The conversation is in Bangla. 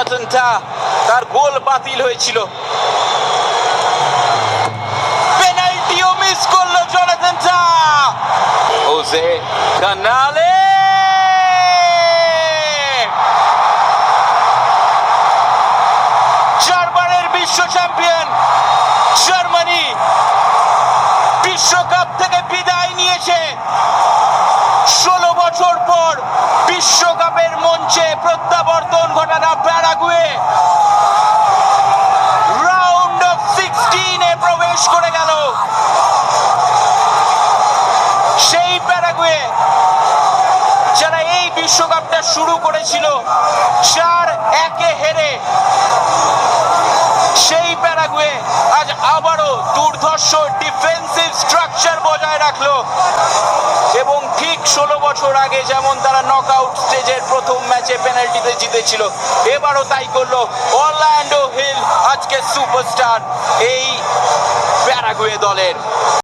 জনাথন টা, তার গোল বাতিল হয়েছিল। পেনাল্টিও মিস করলো জনাথন টা। হোসে কানালে চারবারের বিশ্ব চ্যাম্পিয়ন জার্মানি বিশ্বকাপ থেকে বিদায় নিয়েছে। 16 বছর পর বিশ্বকাপের মঞ্চে প্রত্যাবর্তন ঘটানো প্যারাগুয়ে রাউন্ড অফ 16-এ প্রবেশ করে গেল। সেই প্যারাগুয়ে যারা এই বিশ্বকাপটা শুরু করেছিল 4-1-এ হেরে, সেই প্যারাগুয়ে আজ আবারও দুর্ধর্ষ ডিফেন্সিভ স্ট্রাকচার বজায় রাখলো এবং ঠিক 16 বছর আগে যেমন তারা নকআউট স্টেজের প্রথম ম্যাচে পেনাল্টিতে জিতেছিল, এবারও তাই করলো অরল্যান্ডো হিল, আজকে সুপারস্টার এই প্যারাগুয়ে দলের।